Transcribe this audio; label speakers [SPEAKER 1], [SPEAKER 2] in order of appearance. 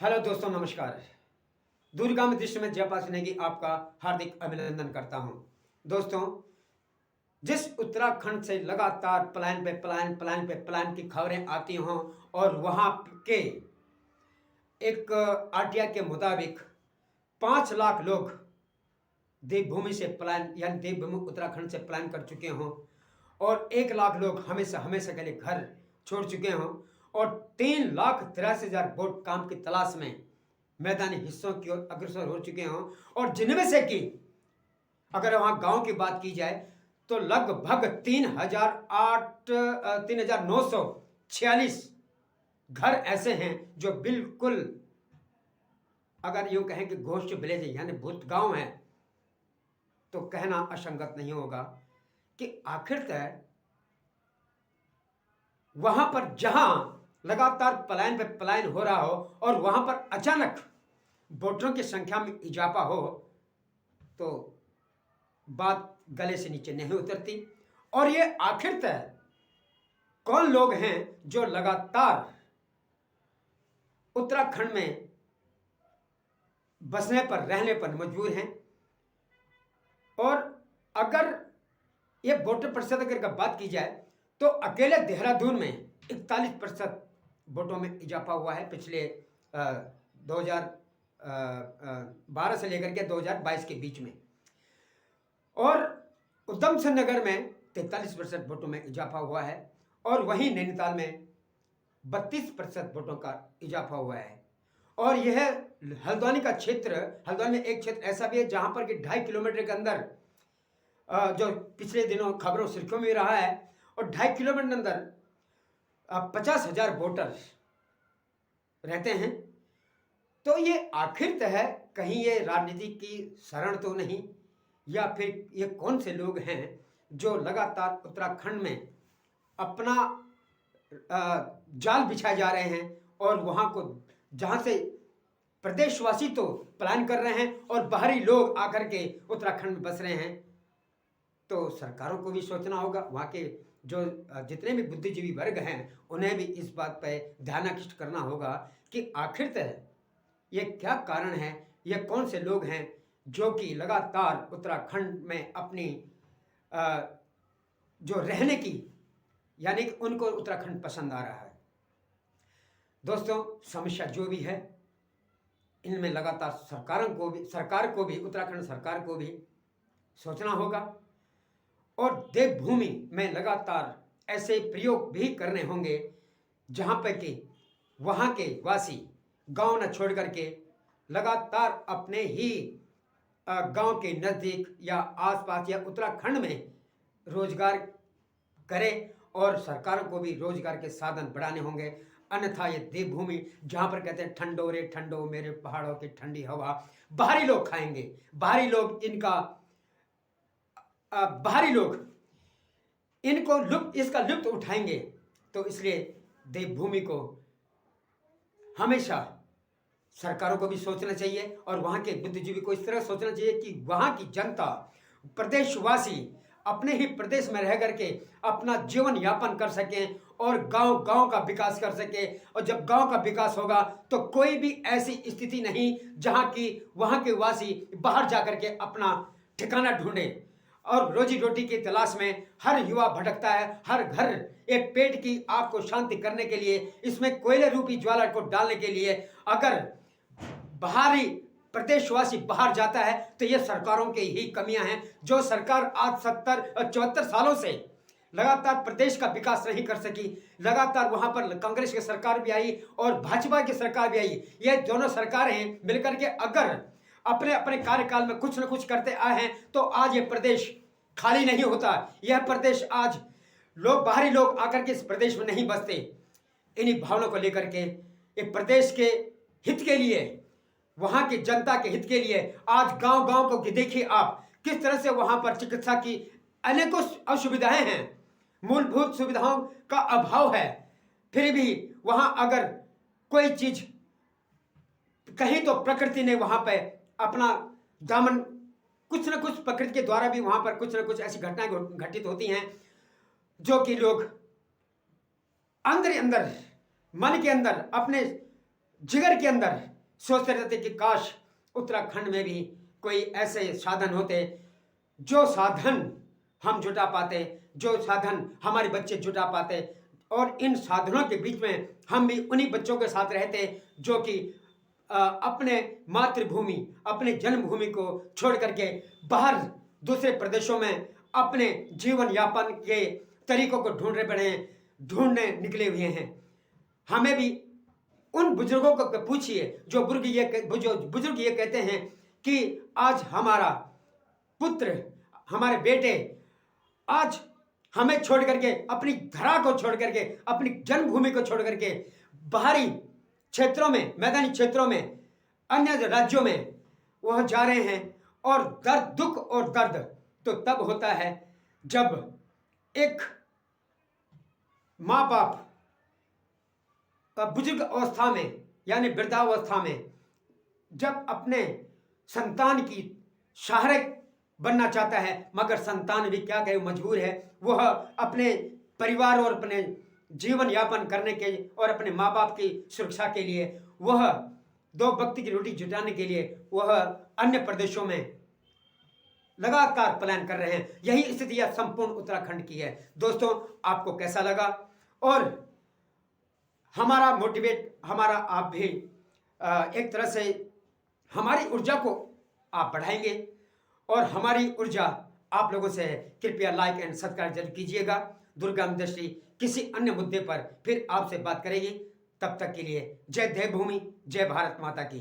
[SPEAKER 1] Hello दोस्तों, नमस्कार। दूरगामी दृश्य में जयपाल सिन्हा आपका हार्दिक अभिनंदन करता हूं। दोस्तों, जिस उत्तराखंड से लगातार पलायन की खबरें आती हों और वहां के एक आरटीआई के मुताबिक 5 लाख लोग देवभूमि से पलायन यानी देवभूमि उत्तराखंड से पलायन कर चुके हों और 1 लाख लोग हमेशा हमेशा के लिए घर छोड़ चुके हों और 3,83,000 वोट काम की तलाश में मैदानी हिस्सों की ओर अग्रसर हो चुके हों और जिनमें से कि अगर वहाँ गांव की बात की जाए तो लगभग 3,946 घर ऐसे हैं जो बिल्कुल, अगर यूं कहें कि घोस्ट विलेज यानी भूत गांव है, तो कहना असंगत नहीं होगा कि आखिरकार वहां पर जहां लगातार पलायन पे पलायन हो रहा हो और वहां पर अचानक वोटरों की संख्या में इजाफा हो तो बात गले से नीचे नहीं उतरती। और ये आखिरकार कौन लोग हैं जो लगातार उत्तराखंड में बसने पर रहने पर मजबूर हैं। और अगर ये वोटर प्रतिशत अगर बात की जाए तो अकेले देहरादून में 41% वोटों में इजाफा हुआ है पिछले 2012 से लेकर के 2022 के बीच में। और उधम सिंह नगर में 43% वोटों में इजाफा हुआ है और वहीं नैनीताल में 32% वोटों का इजाफा हुआ है। और यह हल्द्वानी का क्षेत्र, हल्द्वानी में एक क्षेत्र ऐसा भी है जहां पर कि 2.5 किलोमीटर के अंदर जो पिछले दिनों खबरों सुर्खियों में रहा है, और 2.5 किलोमीटर के अंदर 50,000 वोटर रहते हैं। तो ये आखिर है कहीं ये राजनीति की शरण तो नहीं, या फिर ये कौन से लोग हैं जो लगातार उत्तराखंड में अपना जाल बिछाए जा रहे हैं और वहाँ को जहाँ से प्रदेशवासी तो पलायन कर रहे हैं और बाहरी लोग आकर के उत्तराखंड में बस रहे हैं। तो सरकारों को भी सोचना होगा, वहाँ के जो जितने भी बुद्धिजीवी वर्ग हैं उन्हें भी इस बात पर ध्यानाकृष्ट करना होगा कि आखिरतः ये क्या कारण है, ये कौन से लोग हैं जो कि लगातार उत्तराखंड में अपनी जो रहने की यानी कि उनको उत्तराखंड पसंद आ रहा है। दोस्तों, समस्या जो भी है इनमें लगातार सरकार को भी उत्तराखंड सरकार को भी सोचना होगा और देवभूमि में लगातार ऐसे प्रयोग भी करने होंगे जहां पर कि वहां के वासी गांव न छोड़ करके लगातार अपने ही गांव के नज़दीक या आसपास या उत्तराखंड में रोजगार करें और सरकारों को भी रोजगार के साधन बढ़ाने होंगे। अन्यथा ये देवभूमि जहां पर कहते हैं ठंडो रे ठंडो मेरे पहाड़ों की ठंडी हवा, बाहरी लोग खाएंगे, बाहरी लोग इसका लुत्फ उठाएंगे। तो इसलिए देवभूमि को हमेशा सरकारों को भी सोचना चाहिए और वहाँ के बुद्धिजीवी को इस तरह सोचना चाहिए कि वहाँ की जनता, प्रदेशवासी अपने ही प्रदेश में रह करके अपना जीवन यापन कर सकें और गांव का विकास कर सके। और जब गांव का विकास होगा तो कोई भी ऐसी स्थिति नहीं जहां की वहां के वासी बाहर जाकर के अपना ठिकाना ढूंढे। और रोजी रोटी की तलाश में हर युवा भटकता है। हर घर एक पेट की आग को शांति करने के लिए, इसमें कोयले रूपी ज्वाला को डालने के लिए अगर बाहरी प्रदेशवासी बाहर जाता है तो ये सरकारों की ही कमियां हैं। जो सरकार आज 74 सालों से लगातार प्रदेश का विकास नहीं कर सकी, लगातार वहां पर कांग्रेस की सरकार भी आई और भाजपा की सरकार भी आई। ये दोनों सरकारें मिलकर के अगर अपने अपने कार्यकाल में कुछ न कुछ करते आए हैं तो आज ये प्रदेश खाली नहीं होता। यह प्रदेश आज बाहरी लोग आकर के इस प्रदेश में नहीं बसते। इन्हीं भावनाओं को लेकर के एक प्रदेश के हित के लिए, वहां की जनता के हित के लिए आज गांव को देखिए आप किस तरह से वहां पर चिकित्सा की अनेकों असुविधाएं हैं, मूलभूत सुविधाओं का अभाव है। फिर भी वहां अगर कोई चीज कहीं तो प्रकृति ने वहां पे अपना दामन, कुछ न कुछ प्रकृति के द्वारा भी वहां पर कुछ न कुछ ऐसी घटनाएं घटित होती हैं जो कि लोग अंदर मन के अंदर अपने जिगर के अंदर सोचते रहते कि काश उत्तराखंड में भी कोई ऐसे साधन होते, जो साधन हम जुटा पाते, जो साधन हमारे बच्चे जुटा पाते, और इन साधनों के बीच में हम भी उन्हीं बच्चों के साथ रहते जो कि अपने मातृभूमि, अपने जन्मभूमि को छोड़ करके बाहर दूसरे प्रदेशों में अपने जीवन यापन के तरीकों को ढूंढने निकले हुए हैं। हमें भी उन बुजुर्गों को पूछिए जो बुजुर्ग ये कहते हैं कि आज हमारा पुत्र, हमारे बेटे आज हमें छोड़ करके, अपनी धरा को छोड़ करके, अपनी जन्मभूमि को छोड़ करके बाहरी क्षेत्रों में, मैदानी क्षेत्रों में, अन्य राज्यों में वह जा रहे हैं। और दुख और दर्द तो तब होता है जब एक माँ बाप बुजुर्ग अवस्था में, यानी वृद्धावस्था में, जब अपने संतान की सहायक बनना चाहता है, मगर संतान भी क्या कहे, मजबूर है। वह अपने परिवार और अपने जीवन यापन करने के और अपने माँ बाप की सुरक्षा के लिए, वह दो वक्त की रोटी जुटाने के लिए वह अन्य प्रदेशों में लगातार प्लान कर रहे हैं। यही स्थिति संपूर्ण उत्तराखंड की है। दोस्तों, आपको कैसा लगा? और हमारा मोटिवेट, हमारा आप भी एक तरह से हमारी ऊर्जा को आप बढ़ाएंगे, और हमारी ऊर्जा आप लोगों से है। कृपया लाइक एंड सब्सक्राइब जरूर कीजिएगा। दुर्गा दृष्टि किसी अन्य मुद्दे पर फिर आपसे बात करेगी। तब तक के लिए जय देवभूमि, जय भारत माता की।